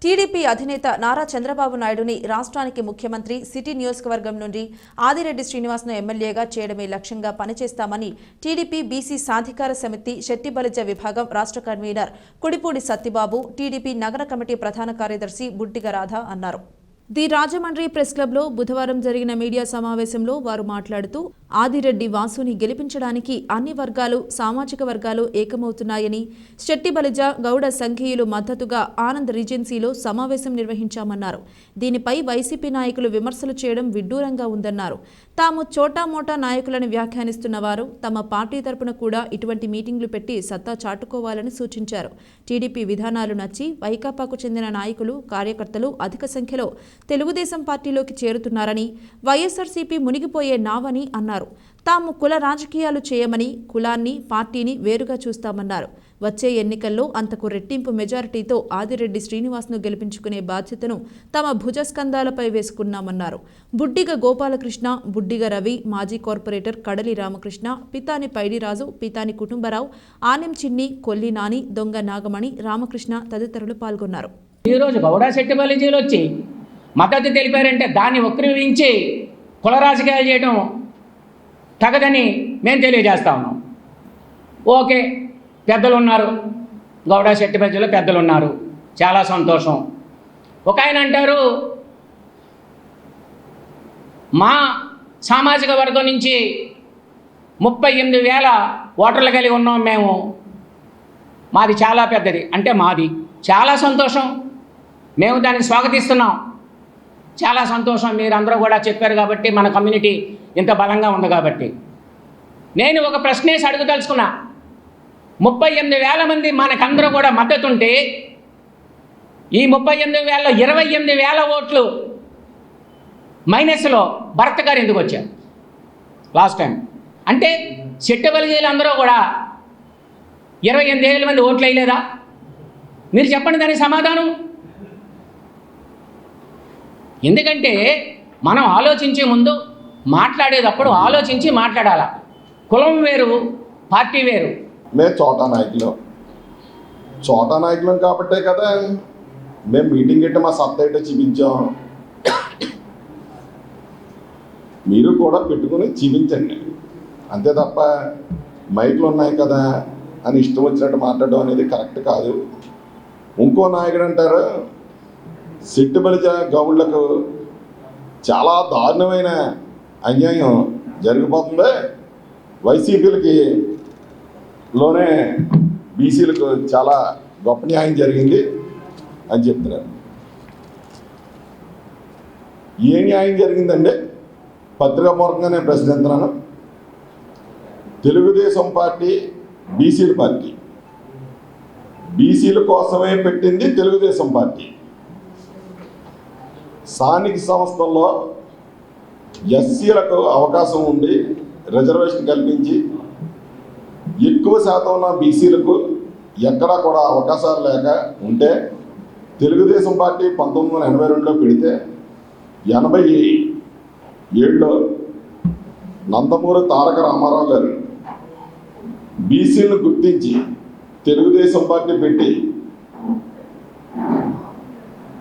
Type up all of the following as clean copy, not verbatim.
TDP అధినేత నారా చంద్రబాబు నాయుడుని రాష్ట్రానికి ముఖ్యమంత్రి సిటీ నియోజకవర్గం నుండి ఆదిరెడ్డి శ్రీనివాస్ను ఎమ్మెల్యేగా చేయడమే లక్ష్యంగా పనిచేస్తామని టీడీపీ బీసీ సాధికార సమితి శెట్టిబలిజ విభాగం రాష్ట్ర కన్వీనర్ కుడిపూడి సత్తిబాబు, టీడీపీ నగర కమిటీ ప్రధాన కార్యదర్శి బుడ్డిగ రాధ అన్నారు. ది రాజమండ్రి ప్రెస్ క్లబ్లో బుధవారం జరిగిన మీడియా సమావేశంలో వారు మాట్లాడుతూ ఆదిరెడ్డి వాసుని గెలిపించడానికి అన్ని వర్గాలు, సామాజిక వర్గాలు ఏకమవుతున్నాయని, శెట్టిబలిజ, గౌడ సంఘీయులు మద్దతుగా ఆనంద్ రీజెన్సీలో సమావేశం నిర్వహించామన్నారు. దీనిపై వైసీపీ నాయకులు విమర్శలు చేయడం విడ్డూరంగా ఉందన్నారు. తాము చోటామోటా నాయకులను వ్యాఖ్యానిస్తున్న వారు తమ పార్టీ తరపున కూడా ఇటువంటి మీటింగ్లు పెట్టి సత్తా చాటుకోవాలని సూచించారు. టీడీపీ విధానాలు నచ్చి వైకాపాకు చెందిన నాయకులు, కార్యకర్తలు అధిక సంఖ్యలో తెలుగుదేశం పార్టీలోకి చేరుతున్నారని, వైఎస్ఆర్సీపీ మునిగిపోయే నావని అన్నారు. తాము కుల రాజకీయాలు చేయమని, కులాన్ని, పార్టీని వేరుగా చూస్తామన్నారు. వచ్చే ఎన్నికల్లో అంతకు రెట్టింపు మెజారిటీతో ఆదిరెడ్డి శ్రీనివాస్ను గెలిపించుకునే బాధ్యతను తమ భుజస్కంధాలపై వేసుకున్నామన్నారు. బుడ్డిగ గోపాలకృష్ణ, బుడ్డిగ రవి, మాజీ కార్పొరేటర్ కడలి రామకృష్ణ, పితాని పైడిరాజు, పితాని కుటుంబరావు, ఆనెం చిన్ని, కొల్లి నాని, దొంగ నాగమణి, రామకృష్ణ తదితరులు పాల్గొన్నారు. ఈరోజు గౌడ శెట్టిబలిజీలు వచ్చి మద్దతు తెలిపారంటే దాన్ని వక్రీకరించి కుల రాజకీయాలు చేయడం తగదని మేము తెలియజేస్తా ఉన్నాం. ఓకే, పెద్దలు ఉన్నారు, గౌడ శెట్టిబలిజీలో పెద్దలు ఉన్నారు, చాలా సంతోషం. ఒక ఆయన అంటారు, మా సామాజిక వర్గం నుంచి 38,000 ఓటర్లు కలిగి ఉన్నాం మేము, మాది చాలా పెద్దది అంటే మాది చాలా సంతోషం, మేము దాన్ని స్వాగతిస్తున్నాం. చాలా సంతోషం, మీరందరూ కూడా చెప్పారు కాబట్టి మన కమ్యూనిటీ ఇంత బలంగా ఉంది కాబట్టి. నేను ఒక ప్రశ్నేసి అడుగుదలుచుకున్నా, 38,000 మంది మనకందరూ కూడా మద్దతు ఉంటే ఈ 38,000లో 28,000 ఓట్లు మైనస్లో భరత్ గారు ఎందుకు వచ్చారు లాస్ట్ టైం? అంటే శెట్టిబలిజీలు అందరూ కూడా 28,000 మంది ఓట్లు వేయలేదా? మీరు చెప్పండి దానికి సమాధానం. ఎందుకంటే మనం ఆలోచించే ముందు మాట్లాడేటప్పుడు ఆలోచించి మాట్లాడాల. కులం వేరు, పార్టీ వేరు. మేము చోటా నాయకులం కాబట్టే కదా మేము మీటింగ్ పెట్టి మా సత్తా ఏంటో చూపించాం. మీరు కూడా పెట్టుకుని చూపించండి అంతే తప్ప మైకులు ఉన్నాయి కదా అని ఇష్టం వచ్చినట్టు మాట్లాడడం అనేది కరెక్ట్ కాదు. ఇంకో నాయకుడు అంటారు, శెట్టిబలిజ గౌడ్లకు చాలా దారుణమైన అన్యాయం జరిగిపోతుంది, వైసీపీలకి లోనే బీసీలకు చాలా గొప్ప న్యాయం జరిగింది అని చెప్తున్నారు. ఏ న్యాయం జరిగిందంటే పత్రికాపూర్వకంగా నేను ప్రశ్నిస్తున్నాను. తెలుగుదేశం పార్టీ బీసీల పార్టీ, బీసీల కోసమే పెట్టింది తెలుగుదేశం పార్టీ. స్థానిక సంస్థల్లో ఎస్సీలకు అవకాశం ఉండి రిజర్వేషన్ కల్పించి ఎక్కువ శాతం ఉన్న బీసీలకు ఎక్కడా కూడా అవకాశాలు లేక ఉంటే తెలుగుదేశం పార్టీ 1982లో పెడితే 87లో నందమూరి తారక రామారావు గారు బీసీలను గుర్తించి తెలుగుదేశం పార్టీ పెట్టి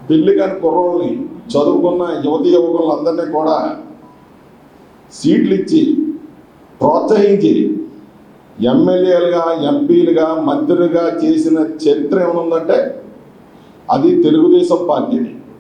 పెళ్లి కాని కుర్రోళ్ళని, చదువుకున్న యువతి యువకులందరినీ కూడా సీట్లు ఇచ్చి ప్రోత్సహించి ఎమ్మెల్యేలుగా, ఎంపీలుగా, మంత్రులుగా చేసిన చరిత్ర ఏమనుందంటే అది తెలుగుదేశం పార్టీని.